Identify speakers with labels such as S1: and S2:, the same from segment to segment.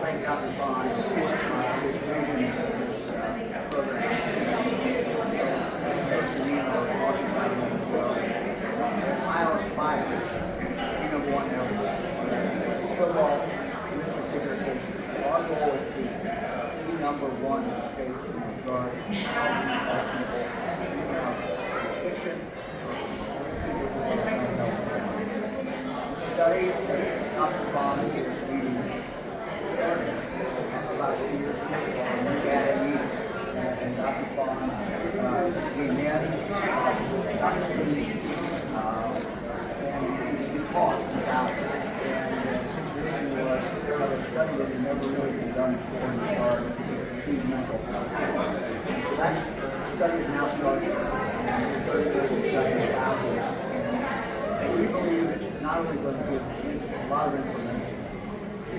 S1: thank Dr. Phan for his vision for this program. We are talking about it as well. Ohio aspires to be number one everywhere. Football, in this particular case, our goal is to be number one in the state in regard to how people have addiction, people who have mental health challenges. The study that Dr. Phan is leading started about 2 years ago, and we had a meeting, and Dr. Phan came in, Dr. Steve, and we talked about it. Was a study that had never really been done before in regard to mental health. And so that study is now started, and we're very excited about this. And we believe it's not only going to give a lot of information,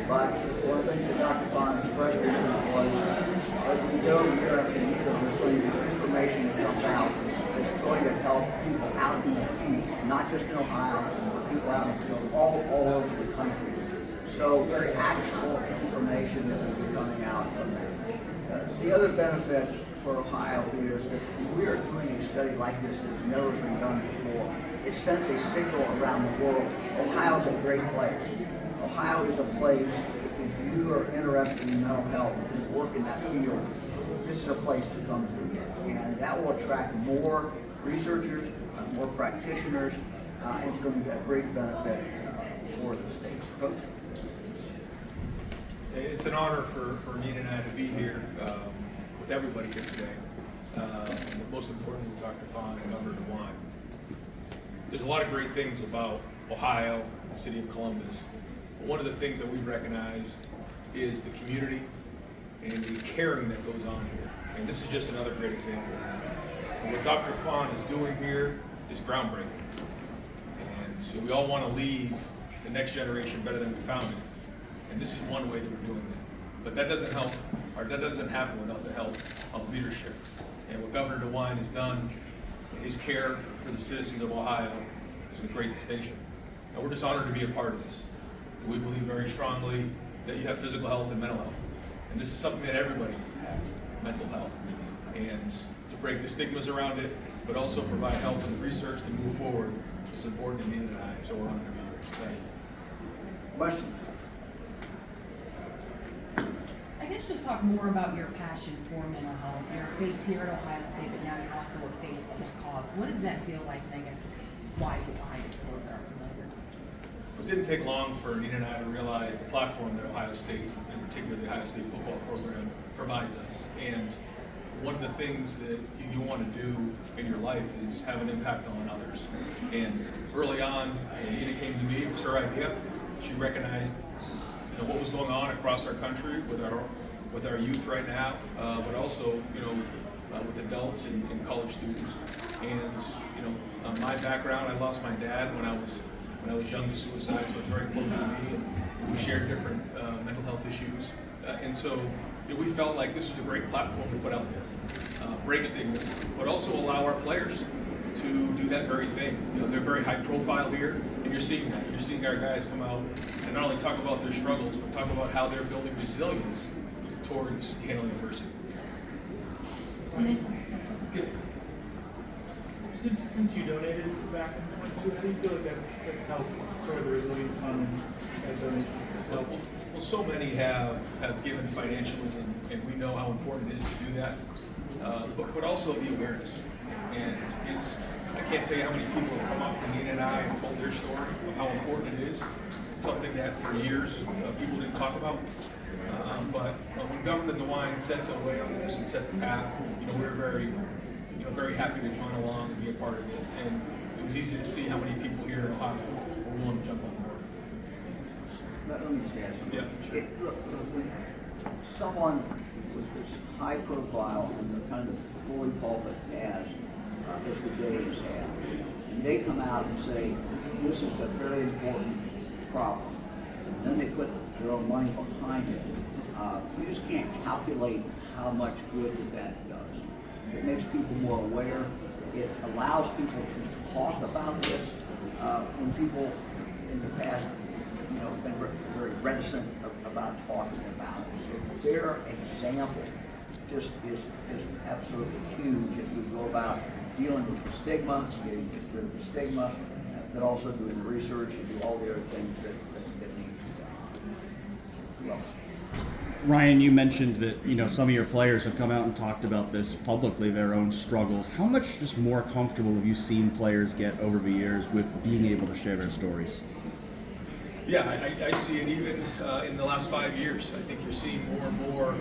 S1: but one of the things that Dr. Phan expressed to me was, as we go year after year, there's going to be information that comes out that's going to help people out in the field, not just in Ohio, but people out in the field all over the country. So very actual information that will be coming out from that. The other benefit for Ohio is that we are doing a study like this that's never been done before. It sends a signal around the world. Ohio is a great place. Ohio is a place, if you are interested in mental health and work in that field, this is a place to come to. And that will attract more researchers, more practitioners, and it's going to be a great benefit for the state. Coach?
S2: It's an honor for Nina and I to be here with everybody here today. Most importantly, with Dr. Phan and Governor DeWine. There's a lot of great things about Ohio, the city of Columbus. But one of the things that we've recognized is the community and the caring that goes on here. And this is just another great example. And what Dr. Phan is doing here is groundbreaking. And so we all want to leave the next generation better than we found it. And this is one way that we're doing that. But that doesn't help, or that doesn't happen without the help of leadership. And what Governor DeWine has done, his care for the citizens of Ohio, is a great distinction. And we're just honored to be a part of this. We believe very strongly that you have physical health and mental health. And this is something that everybody has, mental health. And to break the stigmas around it, but also provide help and research to move forward is important to Nina and I. So we're honored to be here. Thank you.
S1: Question?
S3: I guess just talk more about your passion for mental health. You're a face here at Ohio State, but now you're also a face of the cause. What does that feel like? And I guess why behind it for those that aren't familiar?
S2: It didn't take long for Nina and I to realize the platform that Ohio State, in particular the Ohio State football program, provides us. And one of the things that you want to do in your life is have an impact on others. And early on, Nina came to me, it was her idea. She recognized what was going on across our country with our youth right now, but also with adults and college students. And my background, I lost my dad when I was young to suicide, so it's very close to me. And we shared different mental health issues, and so we felt like this was a great platform to put out there, break stigmas, but also allow our players to do that very thing. They're very high profile here, and you're seeing that. You're seeing our guys come out and not only talk about their struggles, but talk about how they're building resilience towards handling adversity.
S4: Since you donated back in 2022, how do you feel like that's helped toward the resilience fund and that donation?
S2: Well, so many have given financially, and we know how important it is to do that, but also the awareness. And I can't tell you how many people have come up to Nina and I and told their story of how important it is. It's something that for years people didn't talk about. But when Governor DeWine set the way on this and set the path, we were very happy to join along to be a part of it. And it was easy to see how many people here in Ohio were willing to jump on board.
S1: Let me just ask you.
S2: Yeah, sure.
S1: Look, when someone with this high profile and the kind of bully pulpit as the Days have, and they come out and say, this is a very important problem, and then they put their own money behind it, you just can't calculate how much good that does. It makes people more aware. It allows people to talk about this. When people in the past, have been very reticent about talking about it. So their example just is absolutely huge if we go about dealing with the stigma, getting rid of the stigma, but also doing the research and do all the other things that need to be done. Well,
S5: Ryan, you mentioned that some of your players have come out and talked about this publicly, their own struggles. How much just more comfortable have you seen players get over the years with being able to share their stories?
S2: Yeah, I see it even in the last 5 years. I think you're seeing more and more,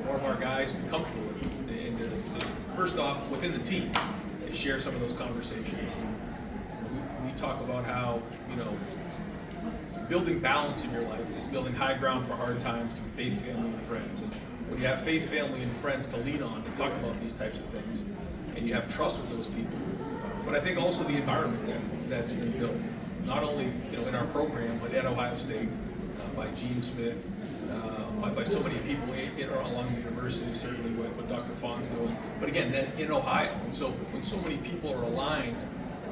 S2: more of our guys be comfortable with it. And first off, within the team, they share some of those conversations. We talk about how, building balance in your life is building high ground for hard times through faith, family, and friends. And when you have faith, family, and friends to lean on to talk about these types of things, and you have trust with those people, but I think also the environment that's been built, not only in our program, but at Ohio State, by Gene Smith, by so many people along the university, certainly what Dr. Phan's doing, but again, then in Ohio. And so when so many people are aligned,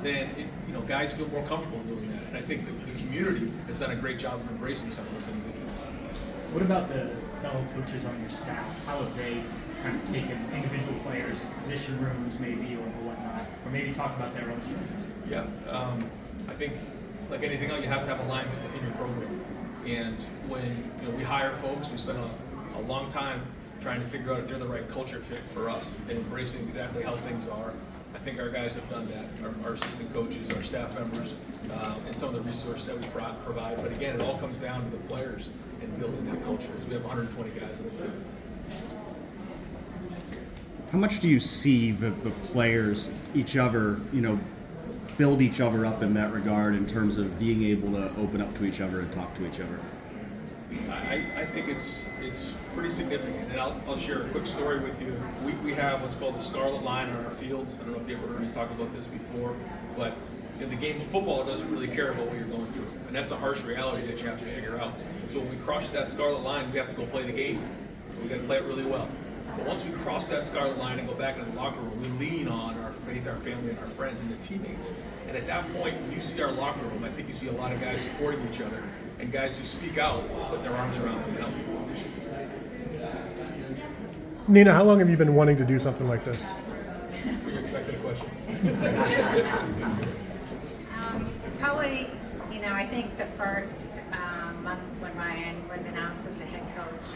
S2: then guys feel more comfortable doing that. And I think the community has done a great job of embracing some of those individuals.
S6: What about the fellow coaches on your staff? How have they kind of taken individual players' position rooms maybe or whatnot, or maybe talk about their own struggles?
S2: Yeah, I think like anything else, you have to have alignment within your program. And when we hire folks, we spend a long time trying to figure out if they're the right culture fit for us and embracing exactly how things are. I think our guys have done that, our assistant coaches, our staff members, and some of the resources that we provide. But again, it all comes down to the players and building that culture. Because we have 120 guys on the team.
S5: How much do you see the players, each other, build each other up in that regard in terms of being able to open up to each other and talk to each other?
S2: I think it's pretty significant, and I'll share a quick story with you. We have what's called the Scarlet Line on our fields. I don't know if you ever heard me talk about this before, but in the game of football, it doesn't really care about what you're going through, and that's a harsh reality that you have to figure out. And so when we cross that Scarlet Line, we have to go play the game. We got to play it really well. But once we cross that Scarlet Line and go back into the locker room, we lean on our faith, our family, and our friends, and the teammates. And at that point, when you see our locker room, I think you see a lot of guys supporting each other and guys who speak out, put their arms around them and help.
S7: Nina, how long have you been wanting to do something like this?
S2: Were you expecting a question?
S8: Probably, I think the first month when Ryan was announced as the head coach,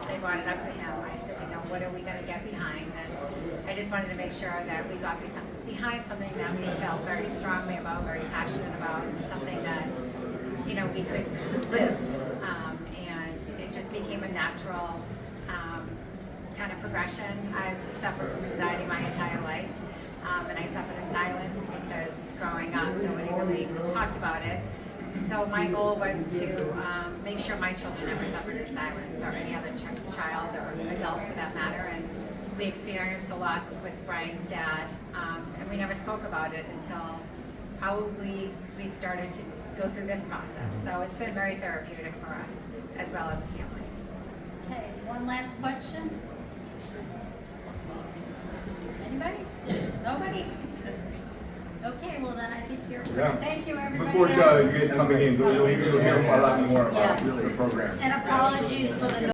S8: I brought it up to him. I said, what are we going to get behind? And I just wanted to make sure that we got behind something that we felt very strongly about, very passionate about, something that, we could live. And it just became a natural kind of progression. I've suffered from anxiety my entire life. And I suffered in silence because growing up, nobody really talked about it. So my goal was to make sure my children never suffered in silence, or any other child or adult for that matter. And we experienced a loss with Brian's dad, and we never spoke about it until probably we started to go through this process. So it's been very therapeutic for us, as well as a family.
S9: Okay, one last question. Anybody? Nobody? Okay, well then I think you're.
S10: Yeah.
S9: Thank you, everybody.
S10: Look forward to you guys coming in. You'll hear a lot more about
S9: Yes.
S10: the program.
S9: And apologies for the